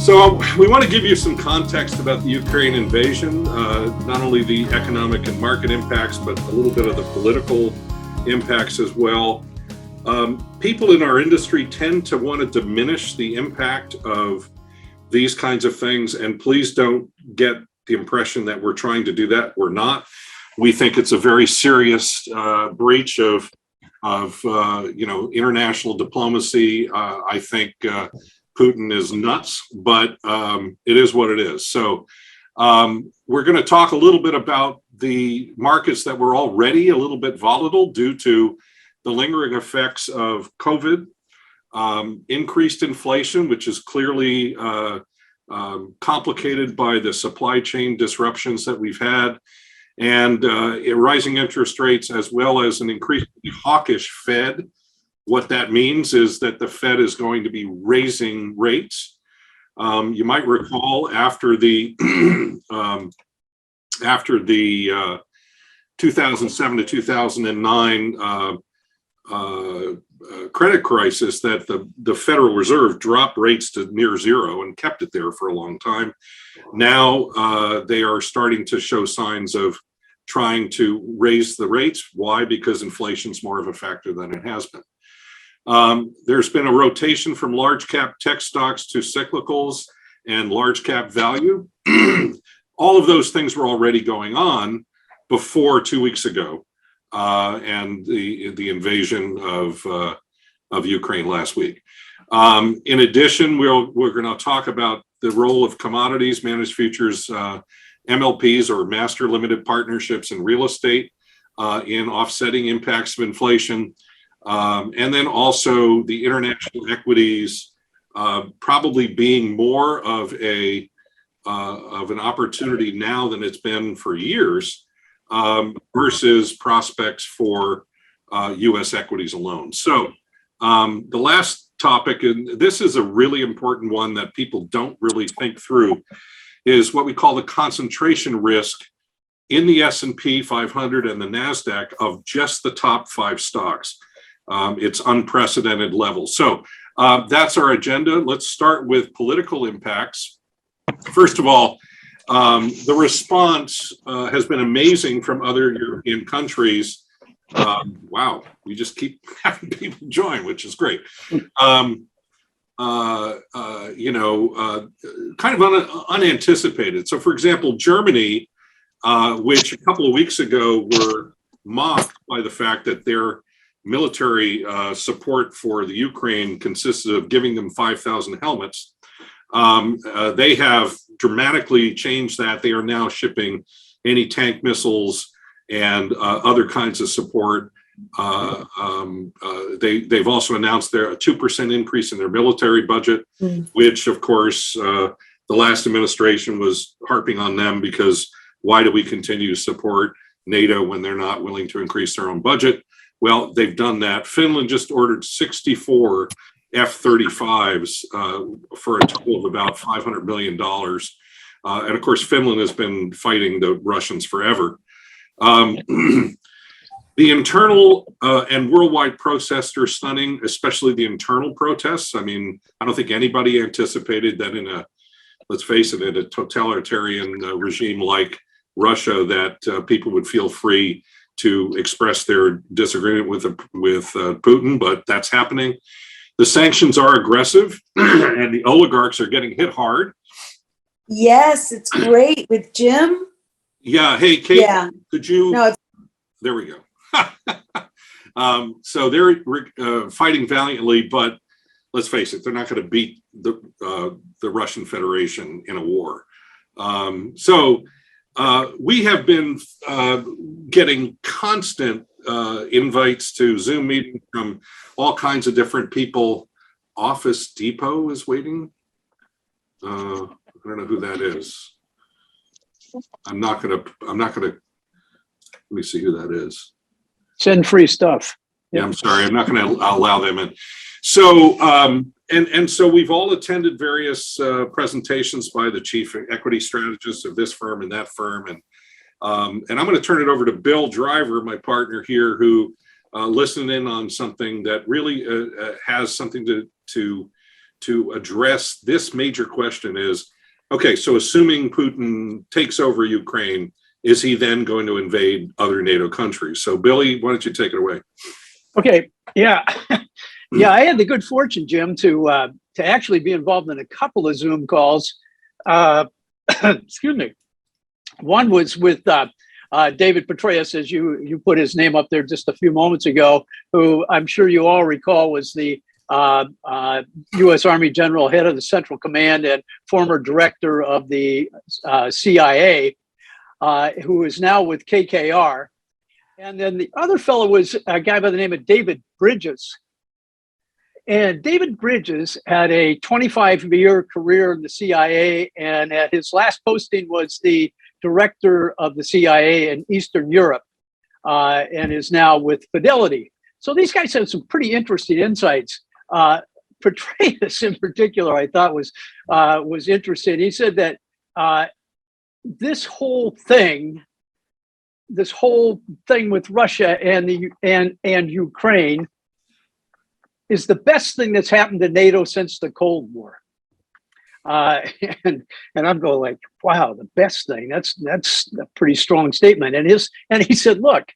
So we want to give you some context about the Ukraine invasion, not only the economic and market impacts, but a little bit of the political impacts as well. People in our industry tend to want to diminish the impact of these kinds of things, and please don't get the impression that we're trying to do that. We're not. We think it's a very serious breach of international diplomacy. I think Putin is nuts, but it is what it is. So we're going to talk a little bit about the markets that were already a little bit volatile due to the lingering effects of COVID, increased inflation, which is clearly complicated by the supply chain disruptions that we've had, and rising interest rates, as well as an increasingly hawkish Fed. What that means is that the Fed is going to be raising rates. You might recall after the 2007 to 2009 credit crisis, that the Federal Reserve dropped rates to near zero and kept it there for a long time. Now they are starting to show signs of trying to raise the rates. Why? Because inflation's more of a factor than it has been. There's been a rotation from large cap tech stocks to cyclicals and large cap value. All of those things were already going on before 2 weeks ago and the invasion of Ukraine last week. In addition, we're going to talk about the role of commodities, managed futures, MLPs, or master limited partnerships in real estate in offsetting impacts of inflation. And then also the international equities probably being more of an opportunity now than it's been for years versus prospects for U.S. equities alone. So the last topic, and this is a really important one that people don't really think through, is what we call the concentration risk in the S&P 500 and the NASDAQ of just the top 5 stocks. It's unprecedented levels. So that's our agenda. Let's start with political impacts. First of all, the response has been amazing from other European countries. Wow, we just keep having people join, which is great. Kind of unanticipated. So, for example, Germany, which a couple of weeks ago were mocked by the fact that their military support for the Ukraine consisted of giving them 5,000 helmets. They have dramatically changed that. They are now shipping anti-tank missiles and other kinds of support. They've also announced a 2% increase in their military budget, which, of course, the last administration was harping on them because why do we continue to support NATO when they're not willing to increase their own budget? Well, they've done that. Finland just ordered 64 F-35s for a total of about $500 million. And of course, Finland has been fighting the Russians forever. The internal and worldwide protests are stunning, especially the internal protests. I mean, I don't think anybody anticipated that in let's face it, in a totalitarian regime like Russia, that people would feel free to express their disagreement with Putin, but that's happening. The sanctions are aggressive, and the oligarchs are getting hit hard. Yes, it's great with Jim. Yeah. Hey, Kate, yeah. Could you? No, there we go. So they're fighting valiantly, but let's face it, they're not going to beat the Russian Federation in a war. We have been getting constant invites to Zoom meetings from all kinds of different people. Office Depot is waiting. I don't know who that is. I'm not gonna, let me see who that is. Send free stuff. Yeah, I'm sorry, I'm not gonna allow them in. So, and so we've all attended various presentations by the chief equity strategist of this firm and that firm. And I'm going to turn it over to Bill Driver, my partner here, who listened in on something that really has something to to address this major question is, okay, so assuming Putin takes over Ukraine, is he then going to invade other NATO countries? So Billy, why don't you take it away? Okay. Yeah. Yeah. I had the good fortune, Jim, to actually be involved in a couple of Zoom calls. Excuse me. One was with David Petraeus, as you put his name up there just a few moments ago, who I'm sure you all recall was the U.S. Army General, head of the Central Command, and former director of the CIA, who is now with KKR. And then the other fellow was a guy by the name of David Bridges. And David Bridges had a 25-year career in the CIA, and at his last posting was the director of the CIA in Eastern Europe, and is now with Fidelity. So these guys have some pretty interesting insights. Petraeus, in particular, I thought was interesting. He said that this whole thing with Russia and Ukraine is the best thing that's happened to NATO since the Cold War. And I'm going like, wow, the best thing. That's a pretty strong statement. And he said, look,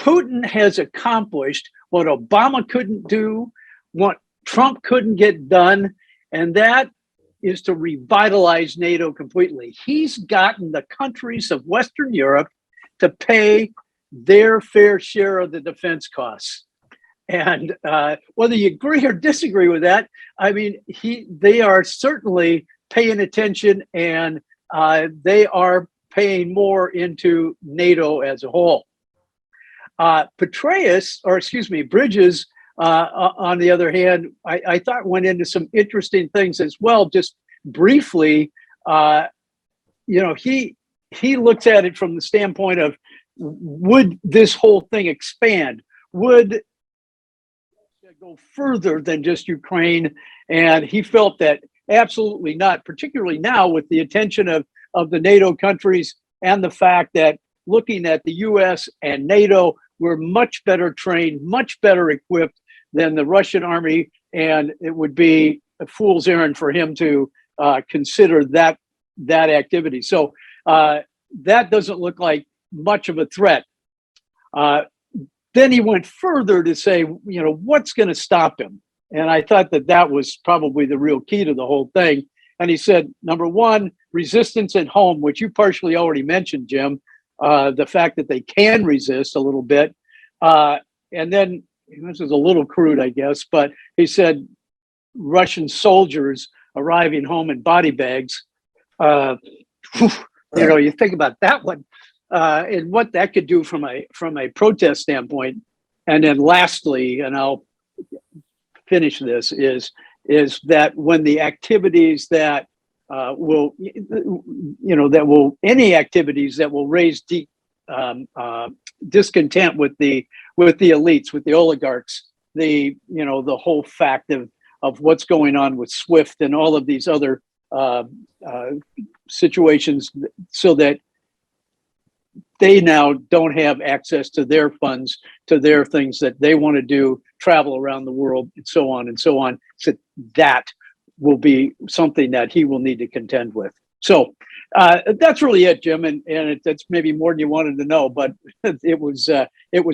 Putin has accomplished what Obama couldn't do, what Trump couldn't get done, and that is to revitalize NATO completely. He's gotten the countries of Western Europe to pay their fair share of the defense costs. And whether you agree or disagree with that, I mean, they are certainly paying attention, and they are paying more into NATO as a whole. Bridges, on the other hand, I thought went into some interesting things as well. Just briefly, he looks at it from the standpoint of, would this whole thing expand? Would go further than just Ukraine? And he felt that absolutely not, particularly now with the attention of the NATO countries and the fact that looking at the US and NATO, we're much better trained, much better equipped than the Russian army. And it would be a fool's errand for him to consider that activity. So that doesn't look like much of a threat. Then he went further to say, what's going to stop him? And I thought that was probably the real key to the whole thing. And he said, number one, resistance at home, which you partially already mentioned, Jim, the fact that they can resist a little bit. And then, this is a little crude, I guess, but he said Russian soldiers arriving home in body bags. You think about that one. And what that could do from a protest standpoint. And then lastly, and I'll finish this, is that when the activities that any activities that will raise discontent with the elites, with the oligarchs, the whole fact of what's going on with SWIFT and all of these other situations, so that they now don't have access to their funds, to their things that they want to do, travel around the world, and so on and so on. So that will be something that he will need to contend with. So that's really it, Jim. And that's maybe more than you wanted to know, but it was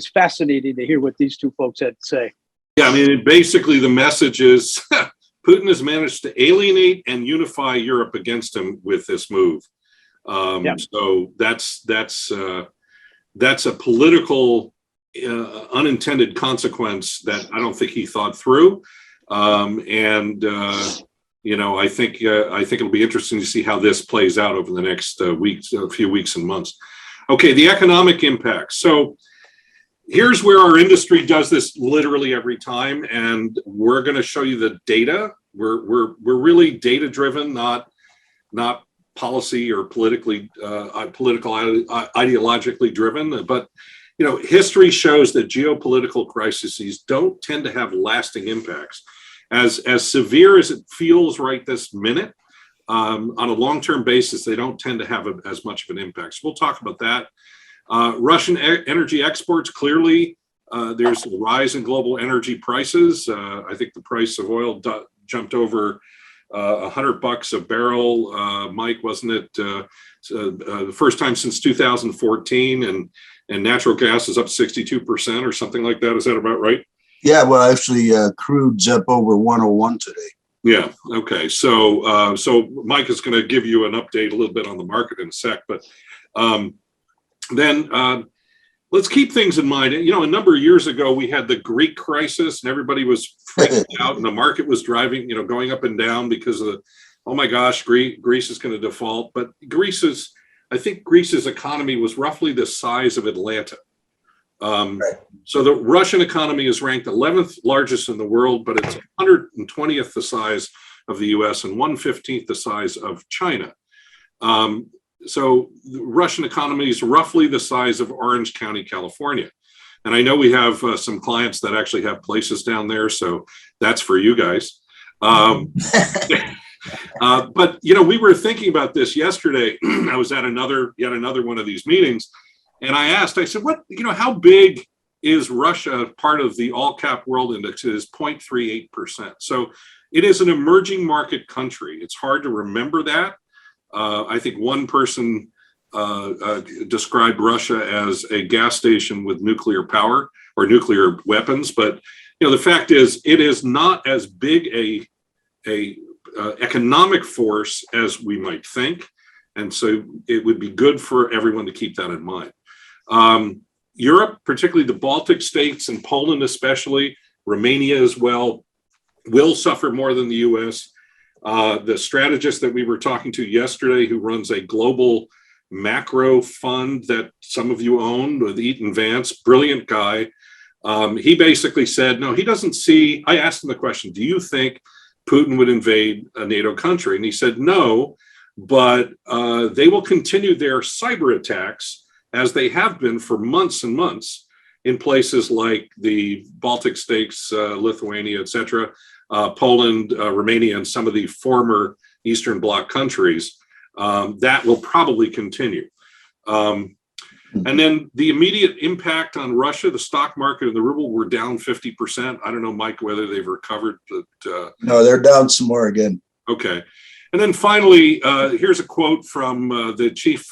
fascinating to hear what these two folks had to say. Yeah, I mean, basically the message is Putin has managed to alienate and unify Europe against him with this move. So that's a political unintended consequence that I don't think he thought through. I think it'll be interesting to see how this plays out over the next few weeks and months. Okay, the economic impact. So here's where our industry does this literally every time, and we're going to show you the data. We're really data driven, not policy or political ideologically driven. But history shows that geopolitical crises don't tend to have lasting impacts. As severe as it feels right this minute, on a long-term basis, they don't tend to have as much of an impact. So we'll talk about that. Russian energy exports, clearly, there's a rise in global energy prices. I think the price of oil jumped over $100 a barrel. Mike, wasn't it the first time since 2014? And natural gas is up 62% or something like that. Is that about right? Yeah, well, actually, crude's up over 101 today. Yeah. Okay. So Mike is going to give you an update a little bit on the market in a sec, but then let's keep things in mind. You know, a number of years ago, we had the Greek crisis and everybody was freaking out and the market was driving, going up and down because of oh my gosh, Greece is going to default. But I think Greece's economy was roughly the size of Atlanta. Right. So the Russian economy is ranked 11th largest in the world, but it's 120th the size of the US and 1/15th the size of China. So the Russian economy is roughly the size of Orange County, California. And I know we have some clients that actually have places down there, so that's for you guys. But, we were thinking about this yesterday. I was at yet another one of these meetings, and I said, how big is Russia part of the all cap world index? It is 0.38%. So it is an emerging market country. It's hard to remember that. I think one person described Russia as a gas station with nuclear power or nuclear weapons. But, the fact is, it is not as big a economic force as we might think. And so it would be good for everyone to keep that in mind. Europe, particularly the Baltic states and Poland especially, Romania as well, will suffer more than the US. The strategist that we were talking to yesterday, who runs a global macro fund that some of you own with Eaton Vance, brilliant guy. He basically said, no, he doesn't see, I asked him the question, do you think Putin would invade a NATO country? And he said, no, but they will continue their cyber attacks as they have been for months and months in places like the Baltic states, Lithuania, etc., Poland, Romania, and some of the former Eastern Bloc countries. That will probably continue. And then the immediate impact on Russia, the stock market and the ruble were down 50%. I don't know, Mike, whether they've recovered. But, no, they're down some more again. Okay. And then finally, here's a quote from the chief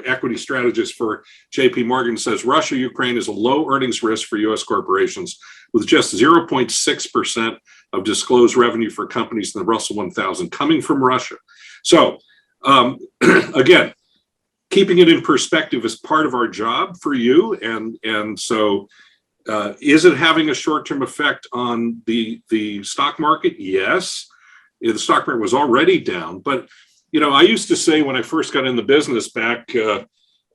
equity strategist for JP Morgan. Says, Russia, Ukraine is a low earnings risk for U.S. corporations with just 0.6% of disclosed revenue for companies in the Russell 1000 coming from Russia. So again, keeping it in perspective is part of our job for you. And so is it having a short-term effect on the stock market? Yes. The stock market was already down, but I used to say when I first got in the business back in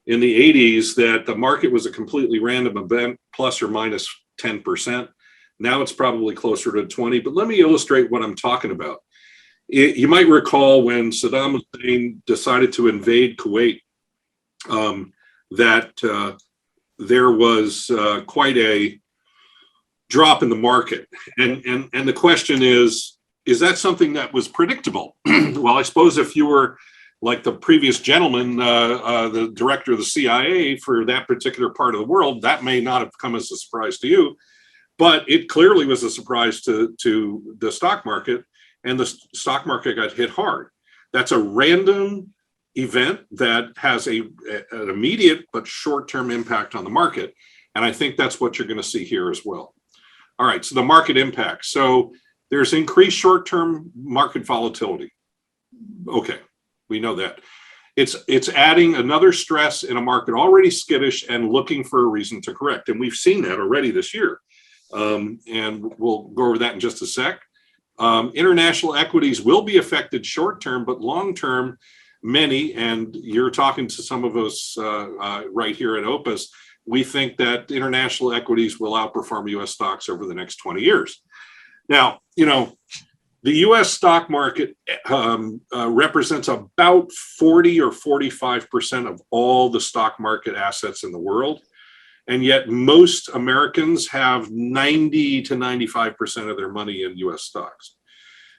the 80s that the market was a completely random event, plus or minus 10%. Now it's probably closer to 20. But let me illustrate what I'm talking about. You might recall when Saddam Hussein decided to invade Kuwait, that there was quite a drop in the market, and the question is that something that was predictable? Well, I suppose if you were like the previous gentleman, the director of the CIA for that particular part of the world, that may not have come as a surprise to you, but it clearly was a surprise to the stock market, and the stock market got hit hard. That's a random event that has an immediate but short-term impact on the market, and I think that's what you're going to see here as well. All right, so the market impact. So there's increased short-term market volatility. Okay, we know that. It's adding another stress in a market already skittish and looking for a reason to correct. And we've seen that already this year. And we'll go over that in just a sec. International equities will be affected short-term, but long-term, many, and you're talking to some of us right here at Opus, we think that international equities will outperform U.S. stocks over the next 20 years. Now, the U.S. stock market represents about 40 or 45% of all the stock market assets in the world. And yet most Americans have 90 to 95% of their money in U.S. stocks.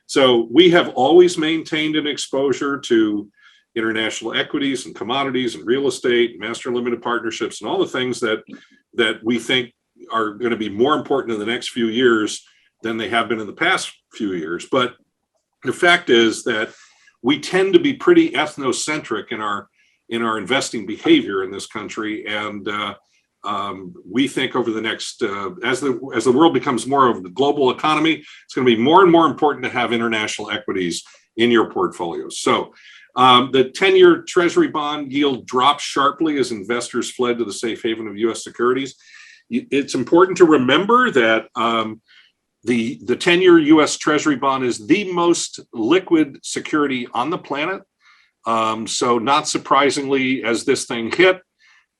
So we have always maintained an exposure to international equities and commodities and real estate, master limited partnerships, and all the things that we think are going to be more important in the next few years than they have been in the past few years. But the fact is that we tend to be pretty ethnocentric in our investing behavior in this country, and we think over the next as the world becomes more of the global economy, it's going to be more and more important to have international equities in your portfolios. So the 10-year Treasury bond yield dropped sharply as investors fled to the safe haven of U.S. securities. It's important to remember that the 10-year U.S. Treasury bond is the most liquid security on the planet. So not surprisingly, as this thing hit,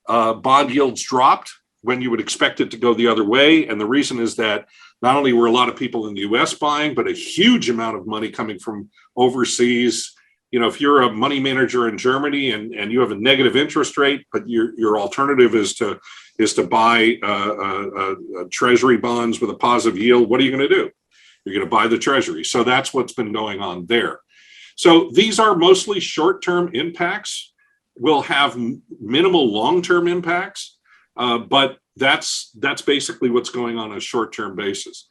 bond yields dropped when you would expect it to go the other way. And the reason is that not only were a lot of people in the US buying, but a huge amount of money coming from overseas. You know, if you're a money manager in Germany and you have a negative interest rate, but your alternative is to buy treasury bonds with a positive yield, what are you going to do? You're going to buy the treasury. So that's what's been going on there. So these are mostly short-term impacts, will have minimal long-term impacts, but that's basically what's going on a short-term basis.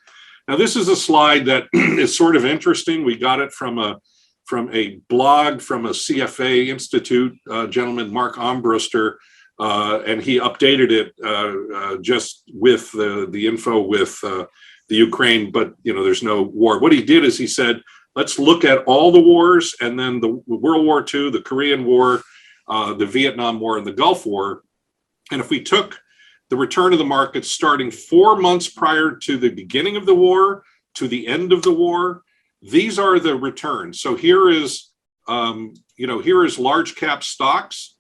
Now, this is a slide that is sort of interesting. We got it from a blog from a CFA Institute gentleman, Mark Armbruster, and he updated it just with the info with the Ukraine, but there's no war. What he did is he said, let's look at all the wars, and then the World War II, the Korean War, the Vietnam War, and the Gulf War. And if we took the return of the market starting 4 months prior to the beginning of the war to the end of the war, these are the returns. So here is large cap stocks,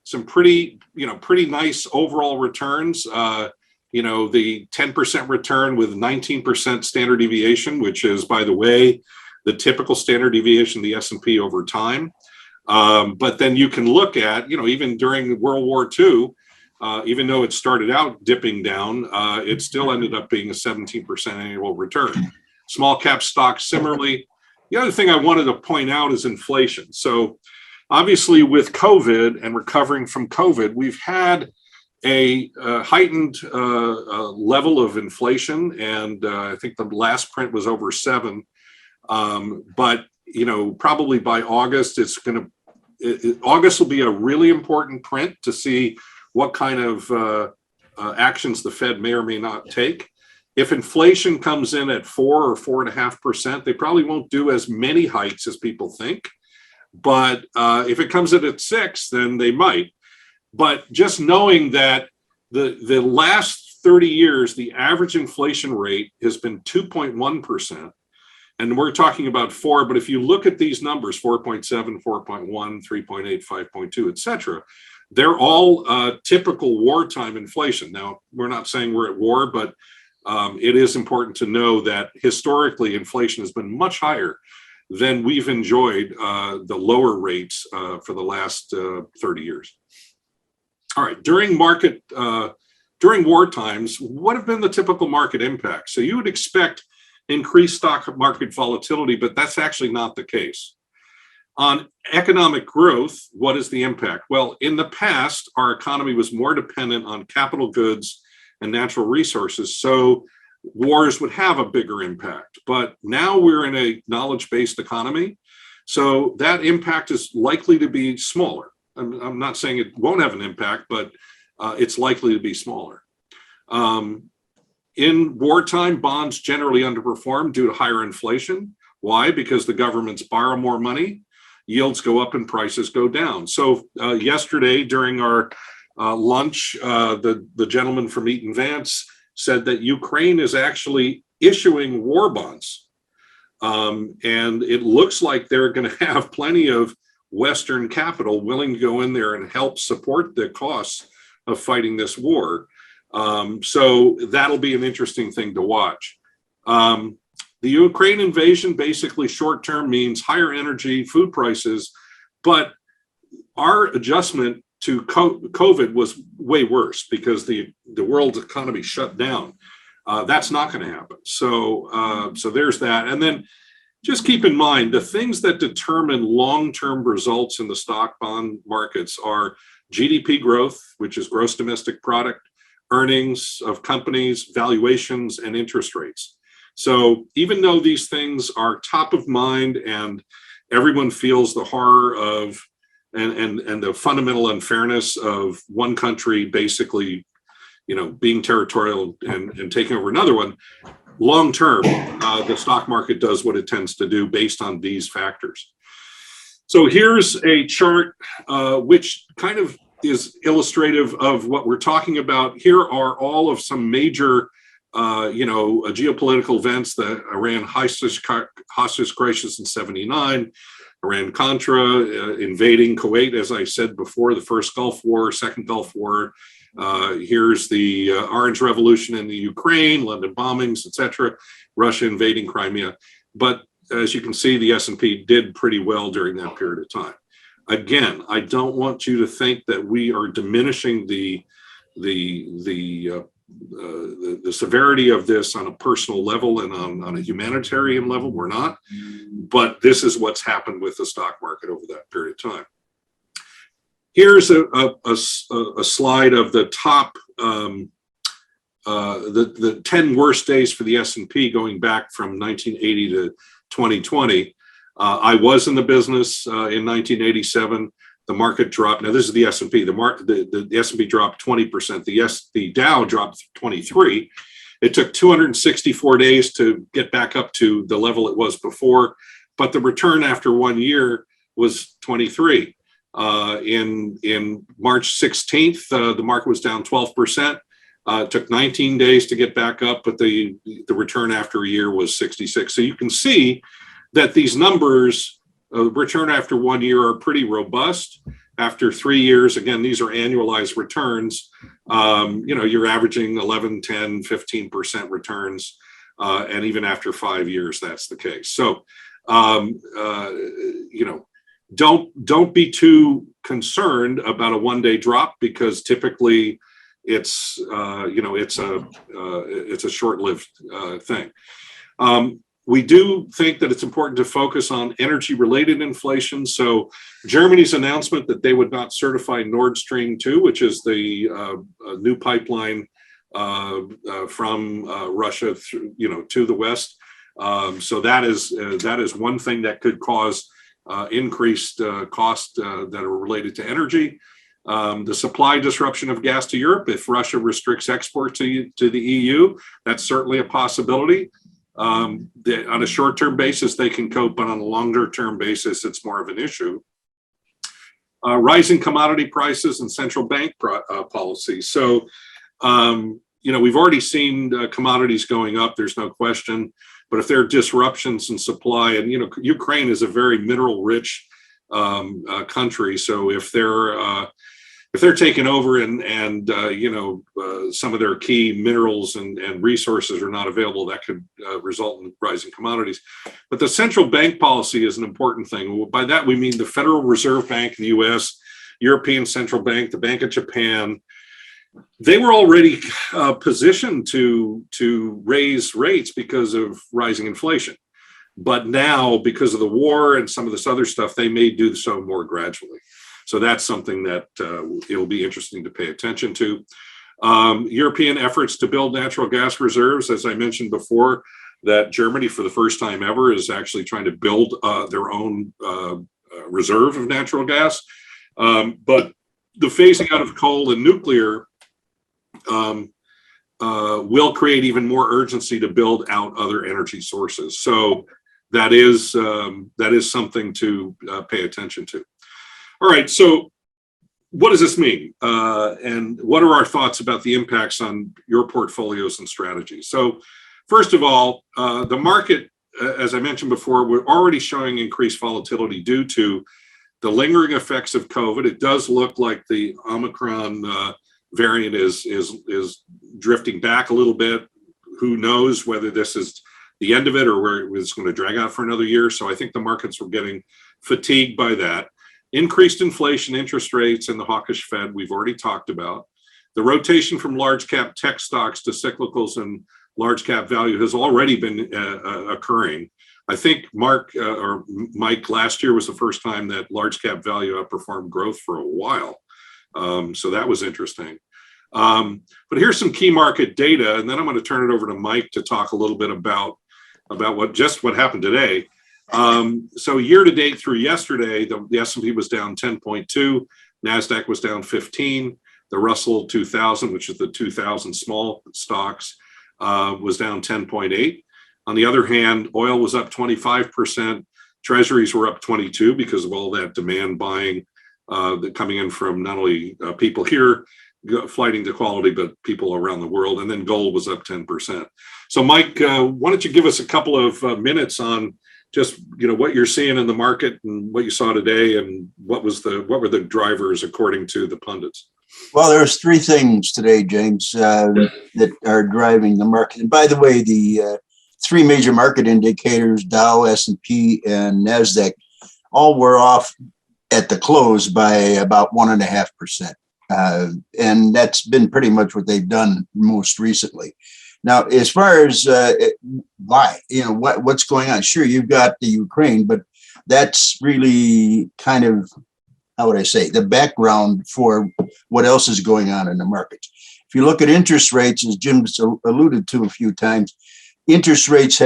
some pretty nice overall returns. The 10% return with 19% standard deviation, which is, by the way, the typical standard deviation of the S&P over time. But then you can look at, even during World War II, even though it started out dipping down, it still ended up being a 17% annual return. Small cap stocks similarly. The other thing I wanted to point out is inflation. So obviously with COVID and recovering from COVID, we've had a heightened level of inflation. And I think the last print was over 7. But probably by August, August will be a really important print to see what kind of actions the Fed may or may not take. If inflation comes in at 4 or 4.5%, they probably won't do as many hikes as people think. But if it comes in at 6, then they might. But just knowing that the last 30 years, the average inflation rate has been 2.1%. And we're talking about 4, but if you look at these numbers, 4.7, 4.1, 3.8, 5.2, et cetera, they're all typical wartime inflation. Now, we're not saying we're at war, but it is important to know that historically inflation has been much higher than we've enjoyed the lower rates for the last 30 years. All right, during war times, what have been the typical market impacts? So you would expect increased stock market volatility, but that's actually not the case. On economic growth, what is the impact? Well, in the past, our economy was more dependent on capital goods and natural resources, so wars would have a bigger impact. But now we're in a knowledge-based economy, so that impact is likely to be smaller. I'm not saying it won't have an impact, but it's likely to be smaller. In wartime, bonds generally underperform due to higher inflation. Why? Because the governments borrow more money, yields go up and prices go down. So yesterday during our lunch, the gentleman from Eaton Vance said that Ukraine is actually issuing war bonds. And it looks like they're going to have plenty of Western capital willing to go in there and help support the costs of fighting this war. So that'll be an interesting thing to watch. The Ukraine invasion, basically short-term, means higher energy, food prices, but our adjustment to COVID was way worse because the world's economy shut down. That's not going to happen. So there's that. And then just keep in mind, the things that determine long-term results in the stock bond markets are GDP growth, which is gross domestic product, earnings of companies, valuations, and interest rates. So even though these things are top of mind and everyone feels the horror of and the fundamental unfairness of one country basically, being territorial and taking over another one, long term, the stock market does what it tends to do based on these factors. So here's a chart which kind of is illustrative of what we're talking about. Here are all of some major geopolitical events: the Iran hostage crisis in '79, Iran-Contra, invading Kuwait, as I said before, the first Gulf War, second Gulf War. Here's the Orange Revolution in the Ukraine, London bombings, etc., Russia invading Crimea. But as you can see, the S&P did pretty well during that period of time. Again, I don't want you to think that we are diminishing the severity of this on a personal level and on a humanitarian level. We're not, but this is what's happened with the stock market over that period of time. Here's a slide of the top, the 10 worst days for the S&P going back from 1980 to 2020. I was in the business in 1987. The market dropped. Now this is the S&P. The S&P dropped 20%. The Dow dropped 23%. It took 264 days to get back up to the level it was before, but the return after 1 year was 23%. In March 16th, the market was down 12%. It took 19 days to get back up, but the return after a year was 66. So you can see that these numbers, return after 1 year, are pretty robust. After 3 years, again, these are annualized returns. You're averaging 11, 10, 15% returns. And even after 5 years, that's the case. So, don't be too concerned about a one-day drop, because typically it's a short-lived thing. We do think that it's important to focus on energy-related inflation. So Germany's announcement that they would not certify Nord Stream 2, which is the new pipeline from Russia through, to the West. So that is one thing that could cause increased costs that are related to energy. The supply disruption of gas to Europe, if Russia restricts export to the EU, that's certainly a possibility. On a short-term basis, they can cope, but on a longer-term basis, it's more of an issue. Rising commodity prices and central bank policy. So, we've already seen commodities going up, there's no question. But if there are disruptions in supply, and Ukraine is a very mineral-rich country, so if they're taken over and some of their key minerals and resources are not available, that could result in rising commodities. But the central bank policy is an important thing. By that we mean the Federal Reserve Bank in the U.S., European Central Bank, the Bank of Japan. They were already positioned to raise rates because of rising inflation. But now, because of the war and some of this other stuff, they may do so more gradually. So that's something that it'll be interesting to pay attention to. European efforts to build natural gas reserves, as I mentioned before, that Germany, for the first time ever, is actually trying to build their own reserve of natural gas. But the phasing out of coal and nuclear will create even more urgency to build out other energy sources. So that is something to pay attention to. All right, so what does this mean? And what are our thoughts about the impacts on your portfolios and strategies? So first of all, the market, as I mentioned before, we're already showing increased volatility due to the lingering effects of COVID. It does look like the Omicron variant is drifting back a little bit. Who knows whether this is the end of it or where it's going to drag out for another year. So I think the markets are getting fatigued by that. Increased inflation, interest rates, and the hawkish Fed, we've already talked about. The rotation from large cap tech stocks to cyclicals and large cap value has already been occurring. I think Mike, last year was the first time that large cap value outperformed growth for a while. So that was interesting. But here's some key market data, and then I'm going to turn it over to Mike to talk a little bit about about what happened today. So year to date through yesterday, the S&P was down 10.2, NASDAQ was down 15, the Russell 2000, which is the 2000 small stocks, was down 10.8. On the other hand, oil was up 25%, treasuries were up 22 because of all that demand buying coming in from not only people here flighting to quality, but people around the world. And then gold was up 10%. So Mike, why don't you give us a couple of minutes on just, what you're seeing in the market and what you saw today, and what were the drivers according to the pundits? Well, there's three things today, James, that are driving the market. And by the way, the three major market indicators, Dow, S&P, and NASDAQ, all were off at the close by about 1.5%. And that's been pretty much what they've done most recently. Now, as far as why, what's going on? Sure, you've got the Ukraine, but that's really kind of, how would I say, the background for what else is going on in the markets. If you look at interest rates, as Jim's alluded to a few times, our interest rates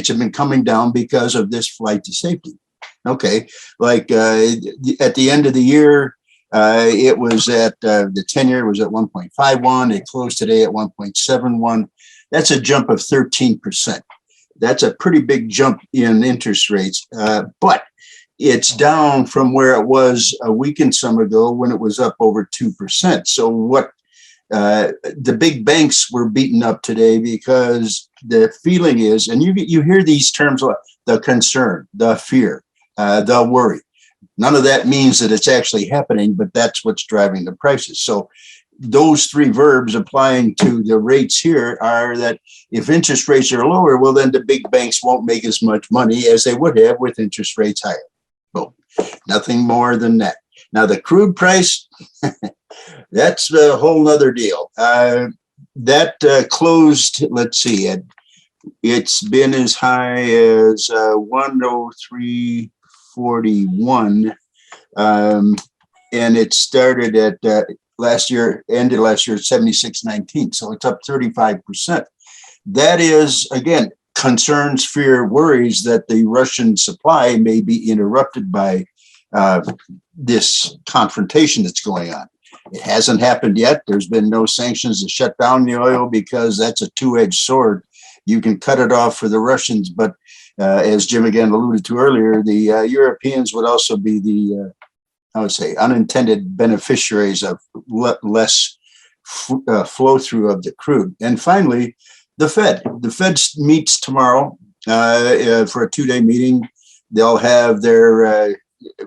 have been coming down because of this flight to safety. Okay, like at the end of the year, it was at the 10-year was at 1.51. It closed today at 1.71. That's a jump of 13%. That's a pretty big jump in interest rates, but it's down from where it was a week and some ago when it was up over 2%. So what the big banks were beaten up today because the feeling is, and you hear these terms like the concern, the fear, the worry. None of that means that it's actually happening, but that's what's driving the prices. So those three verbs applying to the rates here are that if interest rates are lower, well, then the big banks won't make as much money as they would have with interest rates higher. Well, nothing more than that. Now, the crude price, that's a whole nother deal. That closed, let's see, it's been as high as 103.41, and it started at ended last year at 76.19, so it's up 35%. That is, again, concerns, fear, worries that the Russian supply may be interrupted by this confrontation that's going on. It hasn't happened yet. There's been no sanctions to shut down the oil because that's a two-edged sword. You can cut it off for the Russians, but as Jim again alluded to earlier, the Europeans would also be the, I would say, unintended beneficiaries of less flow through of the crude. And finally, the Fed. The Fed meets tomorrow for a two-day meeting. They'll have their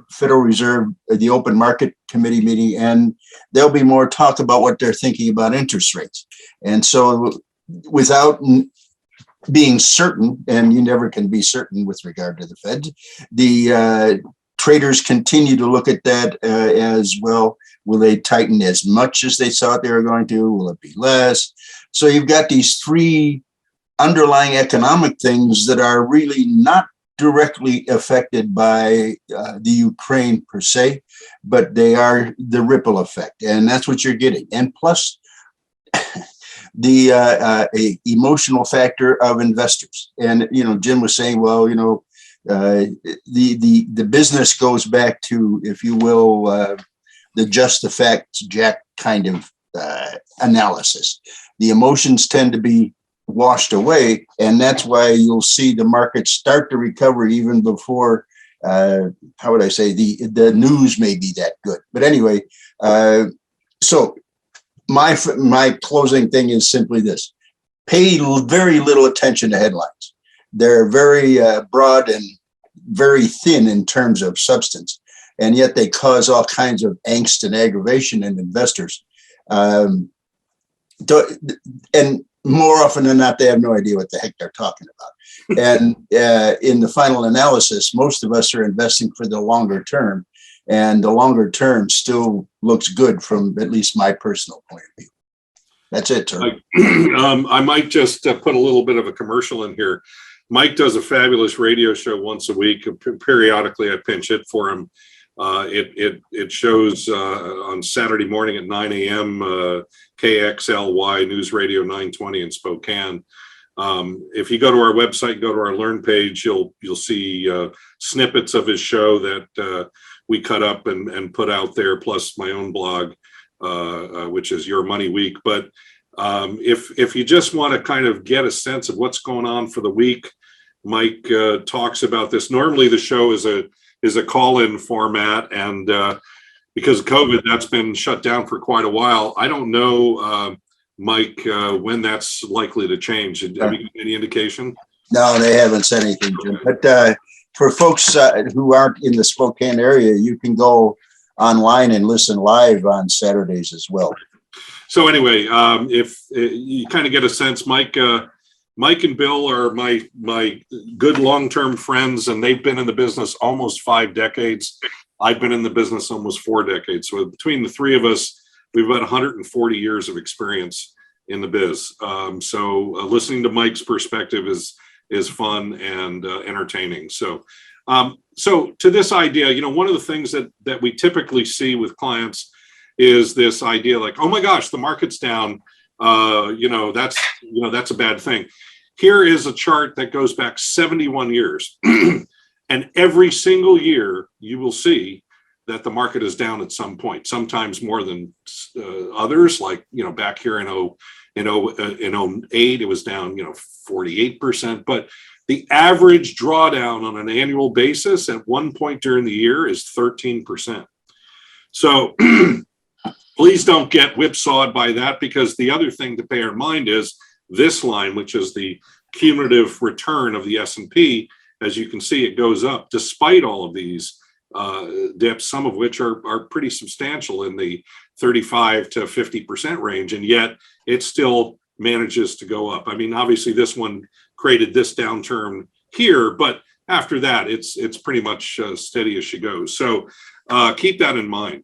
Federal Reserve, the Open Market Committee meeting, and there'll be more talk about what they're thinking about interest rates. And so without being certain, and you never can be certain with regard to the Fed, the traders continue to look at that as well. Will they tighten as much as they thought they were going to? Will it be less? So you've got these three underlying economic things that are really not directly affected by the Ukraine per se, but they are the ripple effect. And that's what you're getting. And plus the emotional factor of investors. And, Jim was saying, well, the business goes back to, if you will, the just the facts, Jack kind of analysis. The emotions tend to be washed away, and that's why you'll see the market start to recover even before, how would I say, the news may be that good. But anyway, so my closing thing is simply this: pay very little attention to headlines. They're very broad and very thin in terms of substance, and yet they cause all kinds of angst and aggravation in investors. And more often than not, they have no idea what the heck they're talking about. And in the final analysis, most of us are investing for the longer term, and the longer term still looks good from at least my personal point of view. That's it, Turk. I might just put a little bit of a commercial in here. Mike does a fabulous radio show once a week. Periodically, I pinch it for him. It shows on Saturday morning at 9 a.m. KXLY News Radio 920 in Spokane. If you go to our website, go to our Learn page, you'll see snippets of his show that we cut up and put out there, plus my own blog, which is Your Money Week. But if you just want to kind of get a sense of what's going on for the week, Mike talks about this. Normally, the show is a call-in format, and because of COVID, that's been shut down for quite a while. I don't know, Mike, when that's likely to change. Have you got any indication? No, they haven't said anything, Jim. But for folks who aren't in the Spokane area, you can go online and listen live on Saturdays as well. So anyway, if you kind of get a sense, Mike and Bill are my good long-term friends, and they've been in the business almost 5 decades. I've been in the business almost 4 decades. So between the three of us, we've got 140 years of experience in the biz. So listening to Mike's perspective is fun and entertaining. So to this idea, one of the things that we typically see with clients is this idea like, oh my gosh, the market's down. That's a bad thing. Here is a chart that goes back 71 years. And every single year you will see that the market is down at some point, sometimes more than others. Like, back here in 08, it was down, 48%. But the average drawdown on an annual basis at one point during the year is 13%. So please don't get whipsawed by that, because the other thing to bear in mind is this line, which is the cumulative return of the S&P. As you can see, it goes up despite all of these dips, some of which are pretty substantial in the 35 to 50% range, and yet it still manages to go up. I mean, obviously this one created this downturn here, but after that, it's pretty much steady as she goes. So keep that in mind.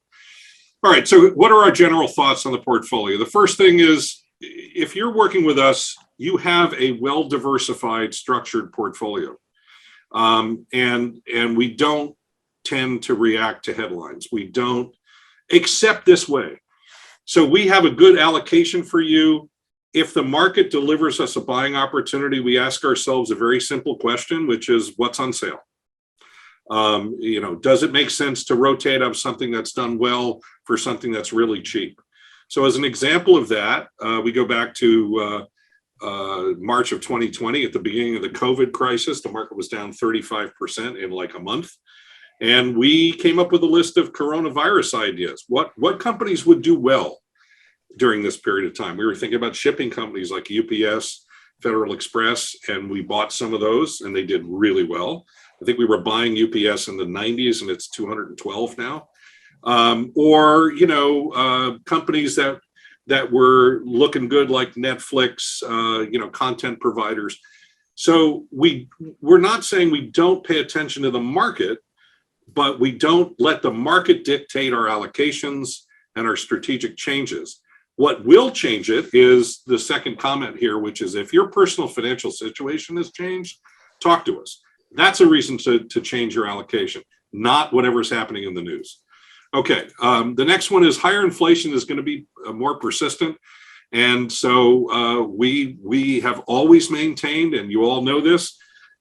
All right, so what are our general thoughts on the portfolio? The first thing is, if you're working with us, you have a well-diversified, structured portfolio. And we don't tend to react to headlines. We don't, except this way. So we have a good allocation for you. If the market delivers us a buying opportunity, we ask ourselves a very simple question, which is, what's on sale? Does it make sense to rotate up something that's done well for something that's really cheap? So as an example of that, we go back to March of 2020, at the beginning of the COVID crisis. The market was down 35% in like a month. And we came up with a list of coronavirus ideas. What companies would do well during this period of time? We were thinking about shipping companies like UPS, Federal Express, and we bought some of those, and they did really well. I think we were buying UPS in the 90s, and it's 212 now. Companies that were looking good, like Netflix, content providers. So we're not saying we don't pay attention to the market, but we don't let the market dictate our allocations and our strategic changes. What will change it is the second comment here, which is, if your personal financial situation has changed, talk to us. That's a reason to change your allocation, not whatever's happening in the news. Okay, the next one is, higher inflation is going to be more persistent. And so we have always maintained, and you all know this,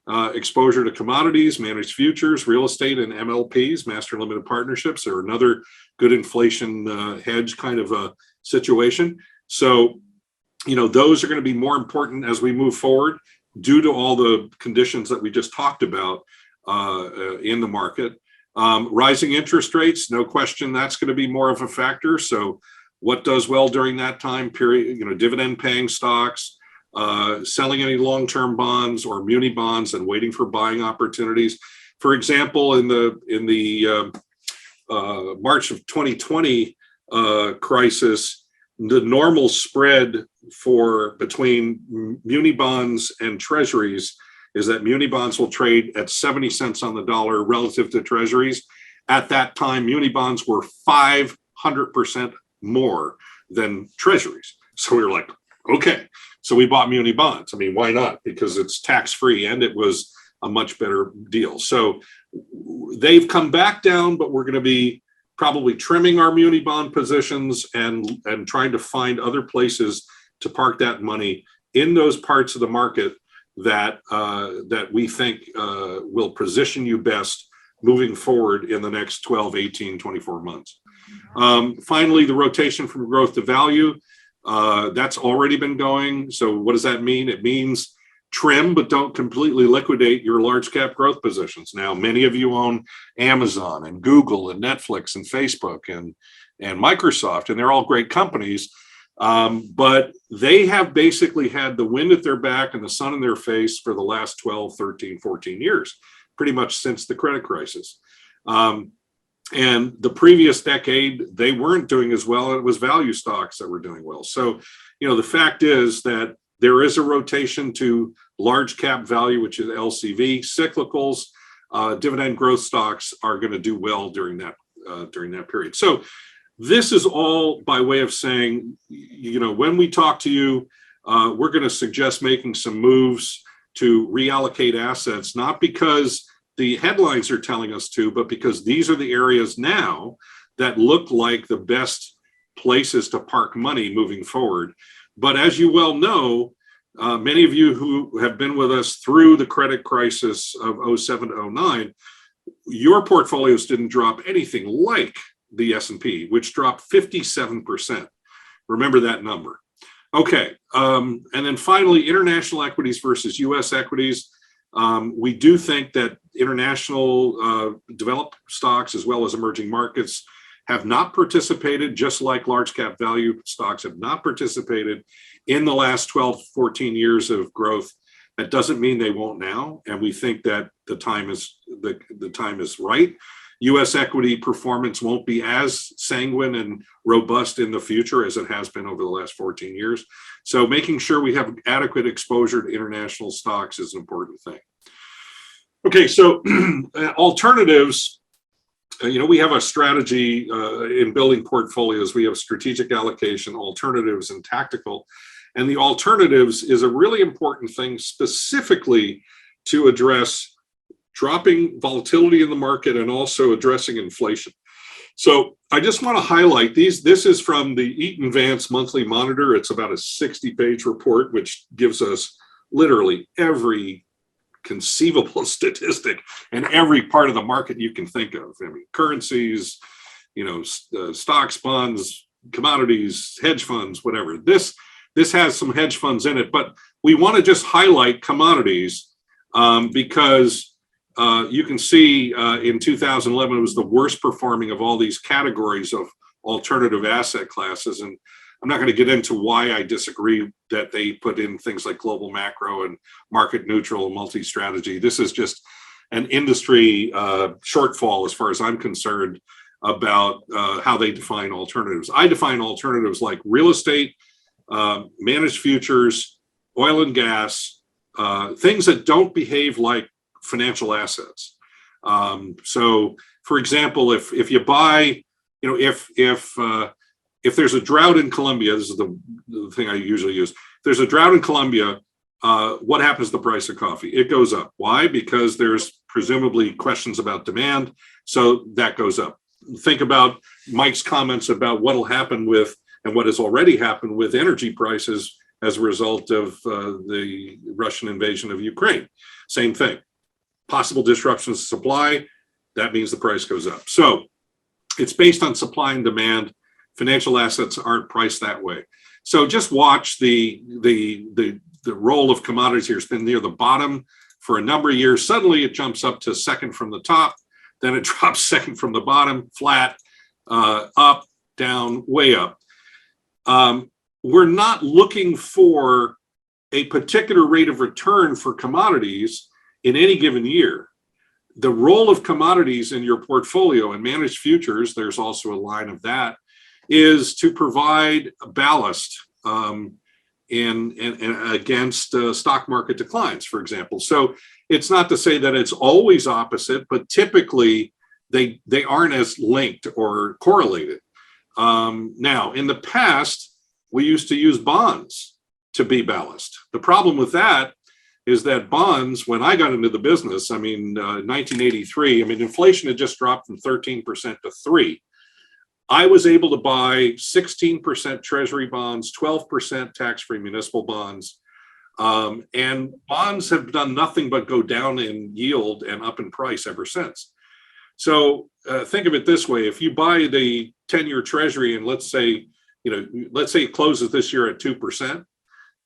exposure to commodities, managed futures, real estate, and MLPs, master limited partnerships, are another good inflation hedge kind of a situation. So, those are going to be more important as we move forward, due to all the conditions that we just talked about in the market. Rising interest rates, no question, that's going to be more of a factor. So what does well during that time period? Dividend paying stocks, selling any long-term bonds or muni bonds and waiting for buying opportunities. For example, in the March of 2020 crisis, the normal spread between muni bonds and treasuries is that muni bonds will trade at 70 cents on the dollar relative to treasuries. At that time, muni bonds were 500% more than treasuries. So we were like, okay, so we bought muni bonds. I mean, why not? Because it's tax-free and it was a much better deal. So they've come back down, but we're going to be probably trimming our muni bond positions and trying to find other places to park that money in those parts of the market that that we think will position you best moving forward in the next 12, 18, 24 months. Finally, the rotation from growth to value, that's already been going. So what does that mean? It means trim, but don't completely liquidate your large cap growth positions. Now, many of you own Amazon and Google and Netflix and Facebook and Microsoft, and they're all great companies. But they have basically had the wind at their back and the sun in their face for the last 12, 13, 14 years, pretty much since the credit crisis. And the previous decade, they weren't doing as well. It was value stocks that were doing well. So, the fact is that there is a rotation to large cap value, which is LCV. Cyclicals, dividend growth stocks are going to do well during that period. So this is all by way of saying, when we talk to you, we're going to suggest making some moves to reallocate assets, not because the headlines are telling us to, but because these are the areas now that look like the best places to park money moving forward. But as you well know, many of you who have been with us through the credit crisis of 07 to 09, your portfolios didn't drop anything like the S&P, which dropped 57%. Remember that number. Okay, and then finally, international equities versus US equities. We do think that international developed stocks as well as emerging markets have not participated, just like large cap value stocks have not participated in the last 12, 14 years of growth. That doesn't mean they won't now, and we think that the time is right. U.S. equity performance won't be as sanguine and robust in the future as it has been over the last 14 years. So making sure we have adequate exposure to international stocks is an important thing. Okay, so alternatives, we have a strategy in building portfolios. We have strategic allocation, alternatives, and tactical. And the alternatives is a really important thing specifically to address dropping volatility in the market and also addressing inflation. So I just want to highlight these. This is from the Eaton Vance Monthly Monitor. It's about a 60-page report, which gives us literally every conceivable statistic and every part of the market you can think of. I mean, currencies, stocks, bonds, commodities, hedge funds, whatever. This has some hedge funds in it, but we want to just highlight commodities because you can see in 2011, it was the worst performing of all these categories of alternative asset classes. And I'm not going to get into why I disagree that they put in things like global macro and market neutral multi-strategy. This is just an industry shortfall as far as I'm concerned about how they define alternatives. I define alternatives like real estate, managed futures, oil and gas, things that don't behave like financial assets. So, for example, if you buy, if there's a drought in Colombia, this is the thing I usually use. If there's a drought in Colombia, what happens to the price of coffee? It goes up. Why? Because there's presumably questions about demand, so that goes up. Think about Mike's comments about what will happen with and what has already happened with energy prices as a result of the Russian invasion of Ukraine. Same thing. Possible disruptions to supply, that means the price goes up. So it's based on supply and demand. Financial assets aren't priced that way. So just watch the role of commodities here. It's been near the bottom for a number of years. Suddenly it jumps up to second from the top, then it drops second from the bottom, flat, up, down, way up. We're not looking for a particular rate of return for commodities in any given year. The role of commodities in your portfolio and managed futures, there's also a line of that, is to provide ballast against stock market declines, for example. So it's not to say that it's always opposite, but typically they aren't as linked or correlated. Now, in the past, we used to use bonds to be ballast. The problem with that is that bonds, when I got into the business, 1983, inflation had just dropped from 13% to 3%. I was able to buy 16% treasury bonds, 12% tax-free municipal bonds And bonds have done nothing but go down in yield and up in price ever since. So think of it this way: if you buy the 10-year Treasury, and let's say it closes this year at 2%,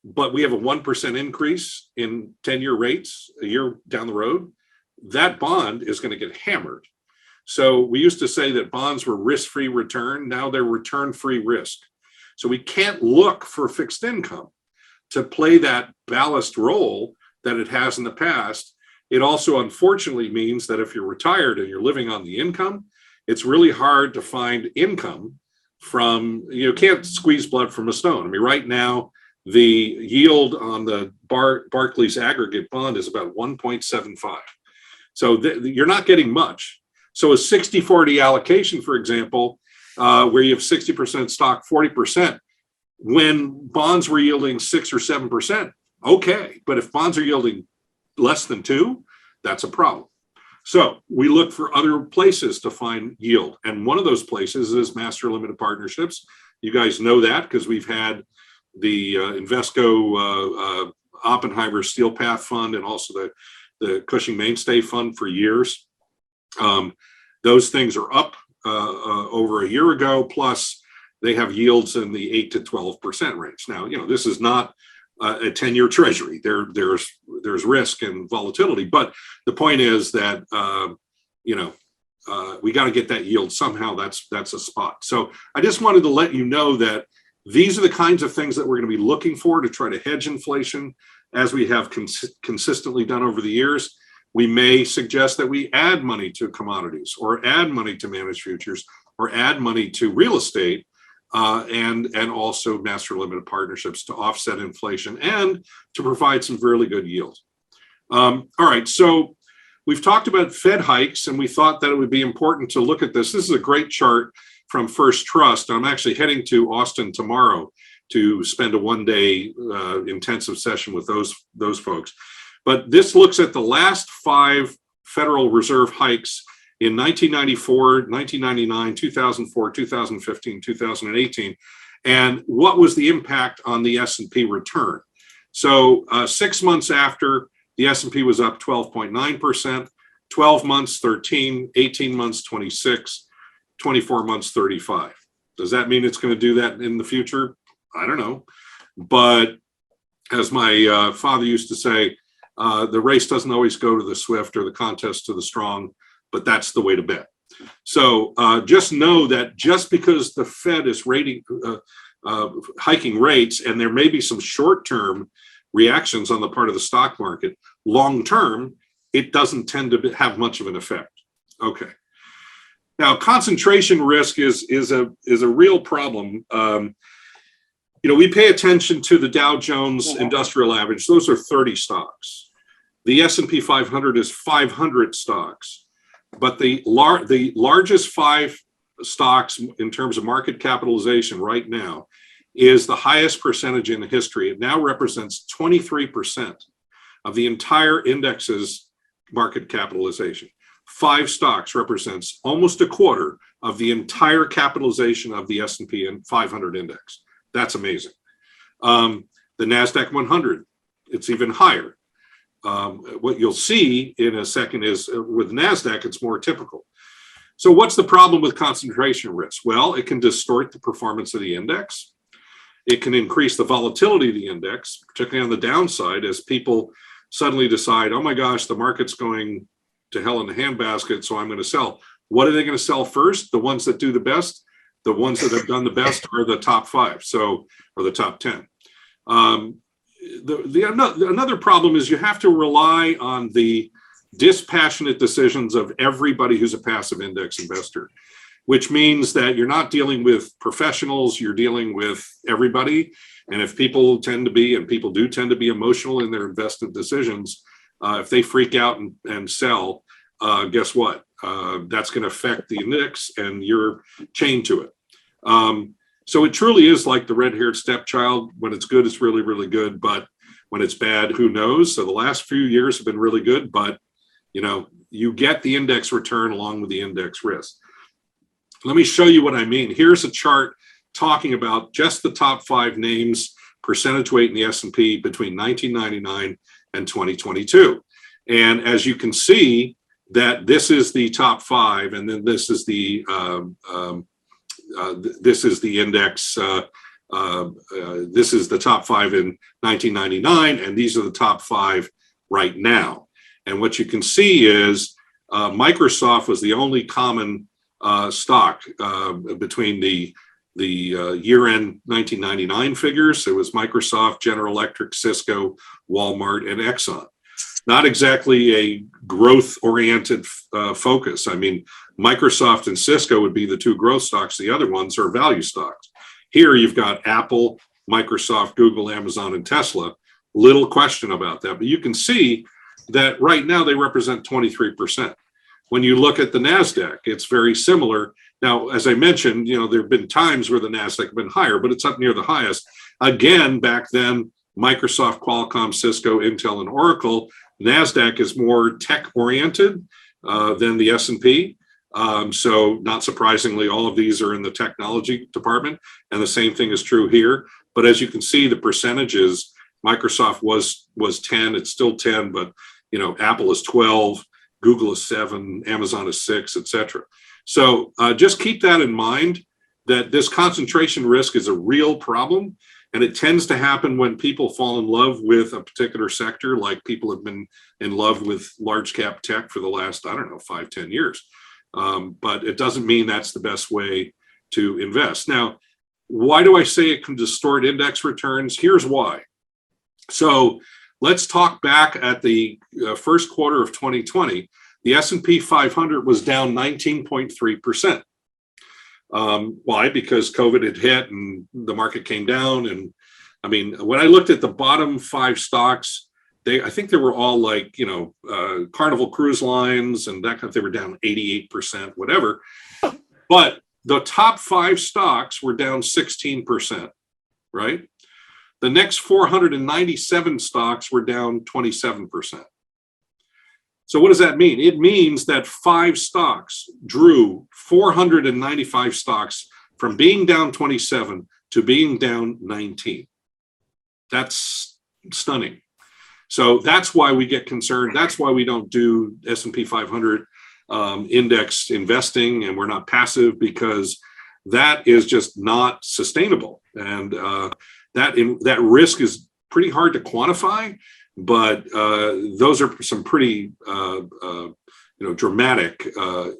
but we have a 1% increase in 10-year rates a year down the road, that bond is going to get hammered. So we used to say that bonds were risk-free return. Now they're return-free risk. So we can't look for fixed income to play that ballast role that it has in the past. It also unfortunately means that if you're retired and you're living on the income, it's really hard to find income from, you can't squeeze blood from a stone. I mean, right now, the yield on the Barclays aggregate bond is about 1.75. So you're not getting much. So a 60-40 allocation, for example, where you have 60% stock, 40%, when bonds were yielding 6 or 7%, okay. But if bonds are yielding less than 2, that's a problem. So we look for other places to find yield. And one of those places is master limited partnerships. You guys know that because we've had the Invesco Oppenheimer Steel Path Fund and also the Cushing Mainstay Fund for years. Those things are up over a year ago, plus they have yields in the 8 to 12% range. Now, this is not a 10-year Treasury. There's risk and volatility, but the point is that we got to get that yield somehow. That's a spot. So I just wanted to let you know that these are the kinds of things that we're going to be looking for to try to hedge inflation, as we have consistently done over the years. We may suggest that we add money to commodities, or add money to managed futures, or add money to real estate, and also master limited partnerships to offset inflation and to provide some really good yield. All right, so we've talked about Fed hikes, and we thought that it would be important to look at this. This is a great chart from First Trust. I'm actually heading to Austin tomorrow to spend a one-day intensive session with those folks. But this looks at the last 5 Federal Reserve hikes in 1994, 1999, 2004, 2015, 2018, and what was the impact on the S&P return. So 6 months after, the S&P was up 12.9%, 12 months, 13, 18 months, 26, 24 months, 35. Does that mean it's going to do that in the future? I don't know. But as my father used to say, the race doesn't always go to the swift or the contest to the strong, but that's the way to bet. So just know that just because the Fed is hiking rates, and there may be some short-term reactions on the part of the stock market, long-term, it doesn't tend to have much of an effect. Okay. Now, concentration risk is a real problem. We pay attention to the Dow Jones Industrial Average. Those are 30 stocks. The S&P 500 is 500 stocks. But the largest 5 stocks in terms of market capitalization right now is the highest percentage in history. It now represents 23% of the entire index's market capitalization. 5 stocks represents almost a quarter of the entire capitalization of the S&P 500 index. That's amazing. The NASDAQ 100, it's even higher. What you'll see in a second is with NASDAQ, it's more typical. So what's the problem with concentration risk? Well, it can distort the performance of the index. It can increase the volatility of the index, particularly on the downside, as people suddenly decide, oh my gosh, the market's going to hell in the handbasket, so I'm going to sell. What are they going to sell first? The ones that do the best? The ones that have done the best are the top 5, or the top 10. Another problem is you have to rely on the dispassionate decisions of everybody who's a passive index investor, which means that you're not dealing with professionals, you're dealing with everybody. And if people tend to be, and people do tend to be emotional in their investment decisions, if they freak out and sell, guess what? That's going to affect the index, and you're chained to it. So it truly is like the red-haired stepchild. When it's good, it's really, really good. But when it's bad, who knows? So the last few years have been really good, but you get the index return along with the index risk. Let me show you what I mean. Here's a chart talking about just the top 5 names percentage weight in the S&P between 1999 and 2022. And as you can see, that this is the top five, and then this is the index. This is the top five in 1999, and these are the top five right now. And what you can see is Microsoft was the only common stock between the year-end 1999 figures. It was Microsoft, General Electric, Cisco, Walmart, and Exxon. Not exactly a growth-oriented focus. I mean, Microsoft and Cisco would be the two growth stocks. The other ones are value stocks. Here you've got Apple, Microsoft, Google, Amazon, and Tesla. Little question about that. But you can see that right now they represent 23%. When you look at the NASDAQ, it's very similar. Now, as I mentioned, there have been times where the NASDAQ have been higher, but it's up near the highest. Again, back then, Microsoft, Qualcomm, Cisco, Intel, and Oracle. NASDAQ is more tech-oriented than the S&P. So not surprisingly, all of these are in the technology department, and the same thing is true here. But as you can see, the percentages, Microsoft was 10, it's still 10, but Apple is 12, Google is 7, Amazon is 6, etc. So just keep that in mind, that this concentration risk is a real problem. And it tends to happen when people fall in love with a particular sector, like people have been in love with large cap tech for the last, 5-10 years. But it doesn't mean that's the best way to invest. Now, why do I say it can distort index returns? Here's why. So let's talk back at the first quarter of 2020. The S&P 500 was down 19.3%. Why? Because COVID had hit and the market came down. And I mean, when I looked at the bottom five stocks, I think they were all like, Carnival Cruise Lines and that kind of, they were down 88%, whatever. But the top five stocks were down 16%, right? The next 497 stocks were down 27%. So what does that mean? It means that five stocks drew 495 stocks from being down 27 to being down 19. That's stunning. So that's why we get concerned. That's why we don't do S&P 500 index investing, and we're not passive, because that is just not sustainable. And that risk is pretty hard to quantify. But those are some pretty, dramatic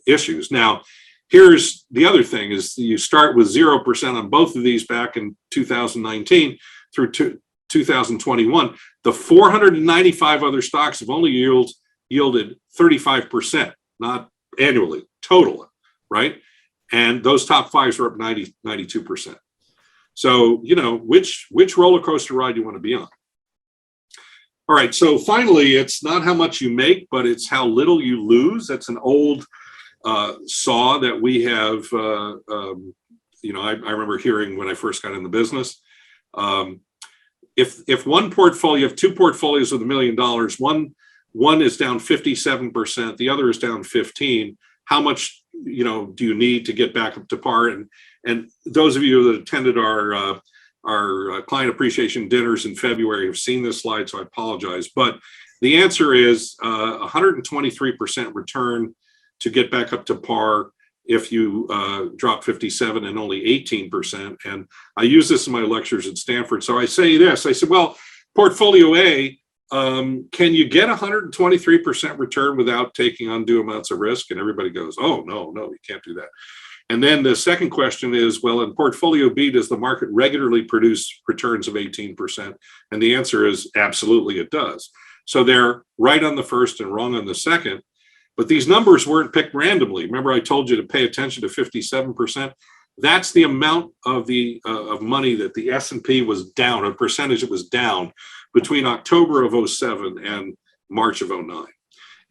issues. Now, here's the other thing: is you start with 0% on both of these back in 2019 through 2021. The 495 other stocks have only yielded 35%, not annually, total, right? And those top fives are up 92%. So, which roller coaster ride you want to be on? All right, so finally, it's not how much you make, but it's how little you lose. That's an old saw that we have, I remember hearing when I first got in the business. If one portfolio, you have two portfolios with $1 million, one is down 57%, the other is down 15%, how much, do you need to get back up to par? And those of you that attended our client appreciation dinners in February have seen this slide, so I apologize. But the answer is 123% return to get back up to par if you drop 57 and only 18%. And I use this in my lectures at Stanford. So I say this, I said, well, portfolio A, can you get 123% return without taking undue amounts of risk? And everybody goes, oh, no, you can't do that. And then the second question is, well, in portfolio B, does the market regularly produce returns of 18%? And the answer is absolutely it does. So they're right on the first and wrong on the second. But these numbers weren't picked randomly. Remember, I told you to pay attention to 57%. That's the amount of of money that the S&P was down, a percentage it was down between October of 07 and March of 09.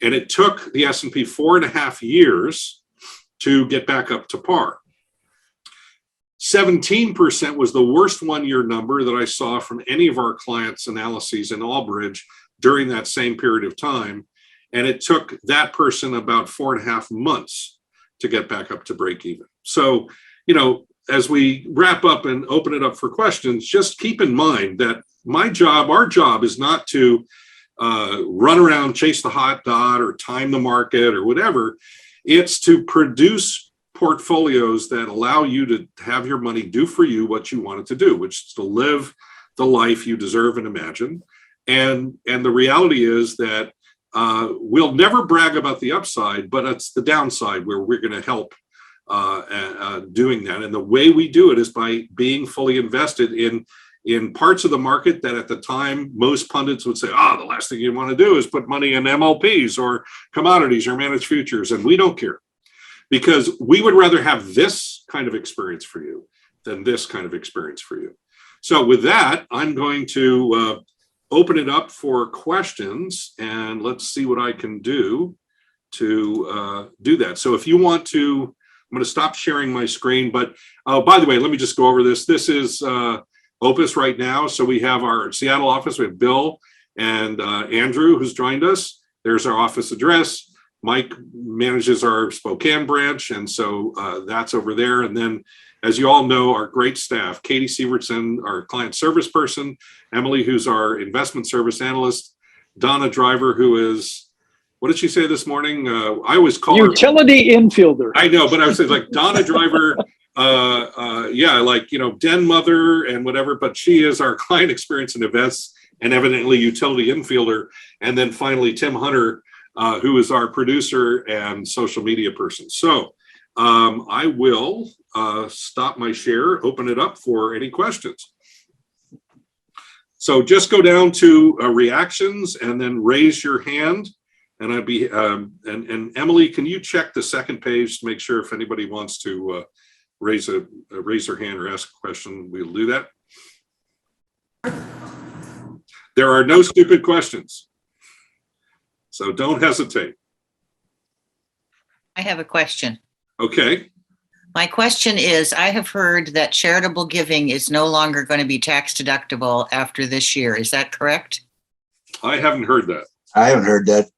And it took the S&P 4.5 years to get back up to par. 17% was the worst one-year number that I saw from any of our clients' analyses in Albridge during that same period of time. And it took that person about 4.5 months to get back up to break even. So, as we wrap up and open it up for questions, just keep in mind that our job is not to run around, chase the hot dot or time the market or whatever. It's to produce portfolios that allow you to have your money do for you what you want it to do, which is to live the life you deserve and imagine. And the reality is that we'll never brag about the upside, but it's the downside where we're going to help doing that. And the way we do it is by being fully invested in parts of the market that at the time most pundits would say, the last thing you want to do is put money in MLPs or commodities or managed futures. And we don't care, because we would rather have this kind of experience for you than this kind of experience for you. So with that, I'm going to open it up for questions, and let's see what I can do to do that. So if you want to, I'm going to stop sharing my screen, but by the way, let me just go over this. This is Opus right now. So we have our Seattle office. We have Bill and Andrew, who's joined us. There's our office address. Mike manages our Spokane branch, and so that's over there. And then, as you all know, our great staff, Katie Sievertson, our client service person, Emily, who's our investment service analyst, Donna Driver, who is, what did she say this morning? I always call her utility infielder. I know, but I would say like Donna Driver, den mother and whatever, but she is our client experience and events and evidently utility infielder. And then finally, Tim Hunter, who is our producer and social media person. So I will stop my share, open it up for any questions. So just go down to reactions and then raise your hand. And I'd be, and Emily, can you check the second page to make sure if anybody wants to raise their hand or ask a question, we'll do that. There are no stupid questions, so don't hesitate. I have a question. Okay. My question is, I have heard that charitable giving is no longer going to be tax deductible after this year. Is that correct? I haven't heard that. I haven't heard that.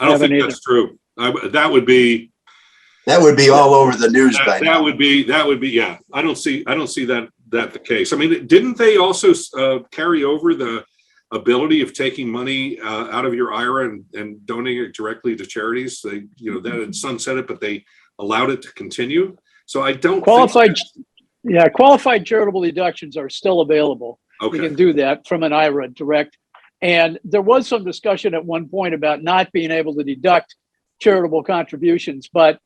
I don't think that's true. That would be all over the news by now. That would be, yeah. I don't see that the case. I mean, didn't they also carry over the ability of taking money out of your IRA and donating it directly to charities? They, that had sunsetted, but they allowed it to continue. So I don't qualified charitable deductions are still available. Okay. You can do that from an IRA direct. And there was some discussion at one point about not being able to deduct charitable contributions, but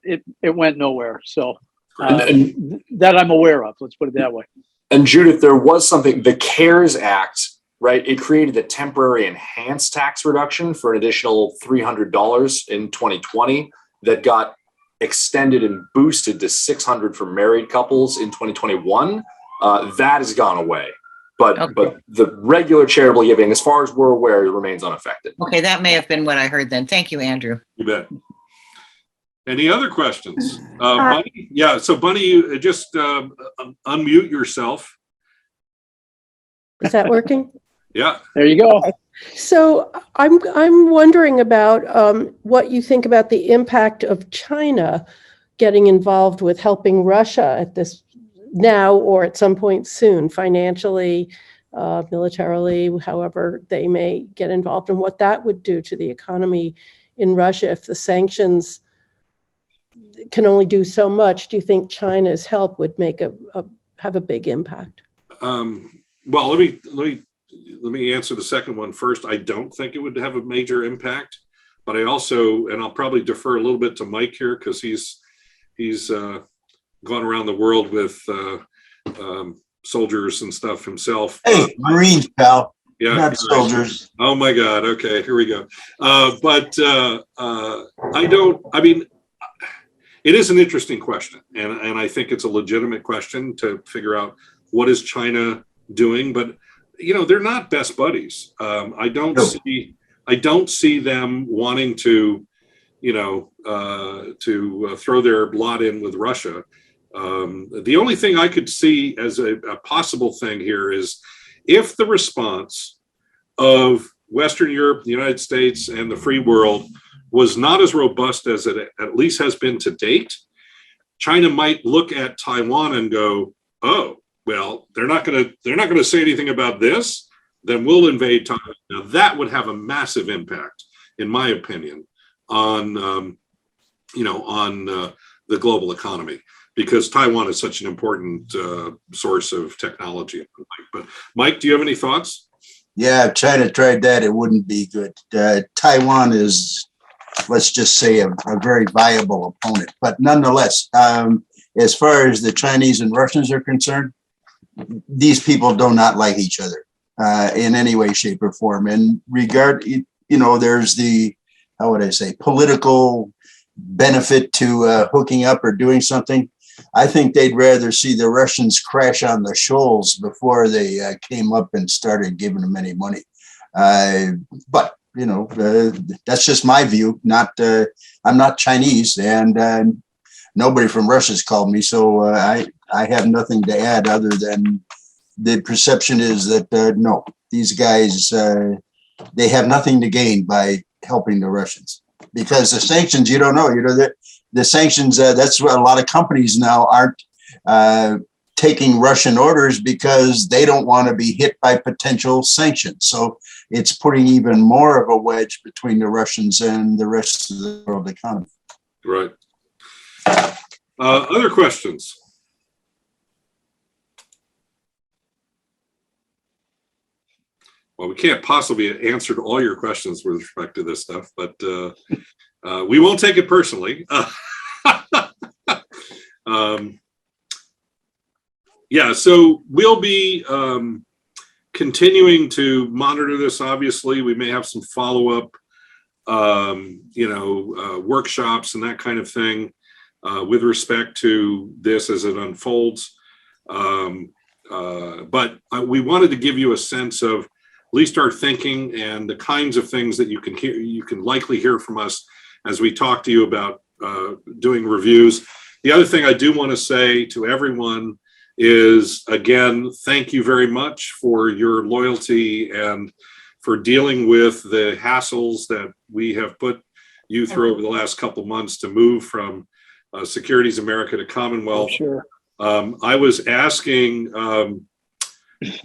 it went nowhere. So that I'm aware of. Let's put it that way. And Judith, there was something, the CARES Act, right? It created the temporary enhanced tax reduction for an additional $300 in 2020 that got extended and boosted to $600 for married couples in 2021. That has gone away. But the regular charitable giving, as far as we're aware, remains unaffected. Okay, that may have been what I heard then. Thank you, Andrew. You bet. Any other questions? Bunny? Yeah, so Bunny, you just unmute yourself. Is that working? Yeah. There you go. So I'm wondering about what you think about the impact of China getting involved with helping Russia at this now or at some point soon, financially, militarily, however they may get involved, and what that would do to the economy in Russia if the sanctions can only do so much. Do you think China's help would make have a big impact? Well, let me answer the second one first. I don't think it would have a major impact, but I also, and I'll probably defer a little bit to Mike here because he's gone around the world with soldiers and stuff himself. Hey, Marines, pal. Yeah, not soldiers. Oh my God. Okay, here we go. I mean, it is an interesting question, and I think it's a legitimate question to figure out what is China doing, but they're not best buddies. I don't see them wanting to throw their lot in with Russia. The only thing I could see as a possible thing here is if the response of Western Europe, the United States, and the free world was not as robust as it at least has been to date, China might look at Taiwan and go, oh, well, they're not going to say anything about this, then we'll invade Taiwan. Now that would have a massive impact, in my opinion, on the global economy, because Taiwan is such an important source of technology. But Mike, do you have any thoughts? Yeah, if China tried that, it wouldn't be good. Taiwan is, let's just say, a very viable opponent. But nonetheless, as far as the Chinese and Russians are concerned, these people do not like each other in any way, shape, or form. And there's the, how would I say, political benefit to hooking up or doing something. I think they'd rather see the Russians crash on the shoals before they came up and started giving them any money. But that's just my view. I'm not Chinese, and nobody from Russia's called me, so I have nothing to add other than the perception is that no, these guys they have nothing to gain by helping the Russians, because the sanctions, you don't know, the sanctions, that's what a lot of companies now aren't taking Russian orders because they don't want to be hit by potential sanctions. So it's putting even more of a wedge between the Russians and the rest of the world economy. Right. Other questions? Well, we can't possibly answer all your questions with respect to this stuff, but we won't take it personally. Yeah, so we'll be continuing to monitor this. Obviously, we may have some follow-up, workshops and that kind of thing with respect to this as it unfolds. But we wanted to give you a sense of at least our thinking and the kinds of things that you can likely hear from us as we talk to you about doing reviews. The other thing I do want to say to everyone is, again, thank you very much for your loyalty and for dealing with the hassles that we have put you through over the last couple of months to move from Securities America to Commonwealth. Sure. I was asking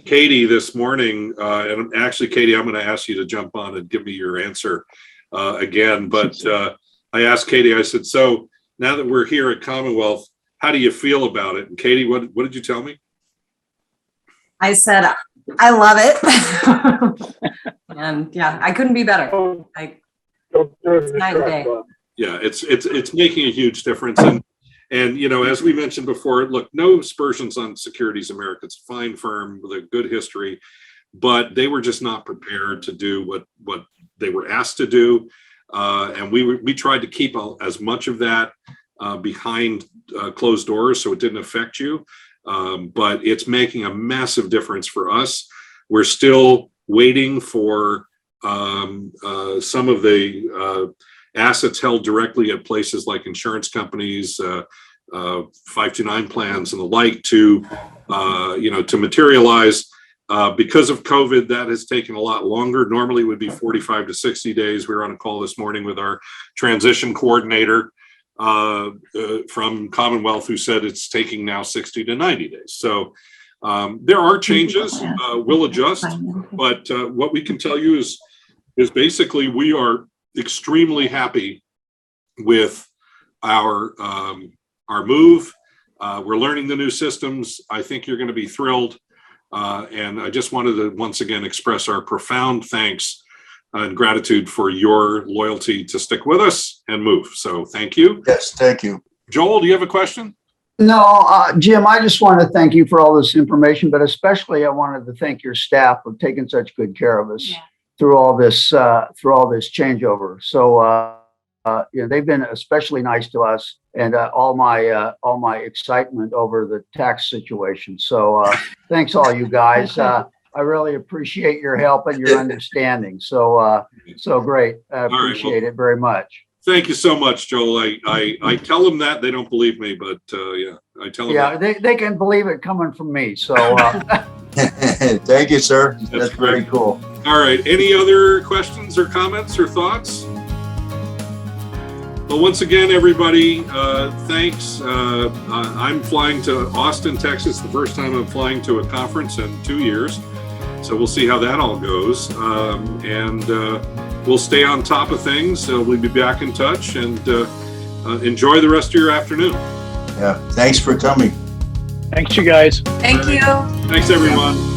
Katie this morning, and actually, Katie, I'm going to ask you to jump on and give me your answer again. But I asked Katie, I said, so now that we're here at Commonwealth, how do you feel about it? And Katie, what did you tell me? I said, I love it. And yeah, I couldn't be better. It's night and day. Yeah, it's making a huge difference. And as we mentioned before, look, no aspersions on Securities America. It's a fine firm with a good history, but they were just not prepared to do what they were asked to do. And we tried to keep as much of that behind closed doors so it didn't affect you. But it's making a massive difference for us. We're still waiting for some of the assets held directly at places like insurance companies, 529 plans and the like to materialize. Because of COVID, that has taken a lot longer. Normally it would be 45 to 60 days. We were on a call this morning with our transition coordinator from Commonwealth, who said it's taking now 60 to 90 days. So there are changes. We'll adjust. But what we can tell you is basically we are extremely happy with our move. We're learning the new systems. I think you're going to be thrilled. And I just wanted to once again express our profound thanks and gratitude for your loyalty to stick with us and move. So thank you. Yes, thank you. Joel, do you have a question? No, Jim, I just want to thank you for all this information, but especially I wanted to thank your staff for taking such good care of us through all this changeover. So, they've been especially nice to us, and all my excitement over the tax situation. So, thanks all you guys. I really appreciate your help and your understanding. So, so great. I appreciate it very much. Thank you so much, Joel. I tell them that. They don't believe me, but I tell them that. They can believe it coming from me. So thank you, sir. That's very cool. All right. Any other questions or comments or thoughts? Well, once again, everybody, thanks. I'm flying to Austin, Texas, the first time I'm flying to a conference in 2 years. So we'll see how that all goes. And we'll stay on top of things. We'll be back in touch, and enjoy the rest of your afternoon. Yeah, thanks for coming. Thanks, you guys. Thank you. Thanks, everyone.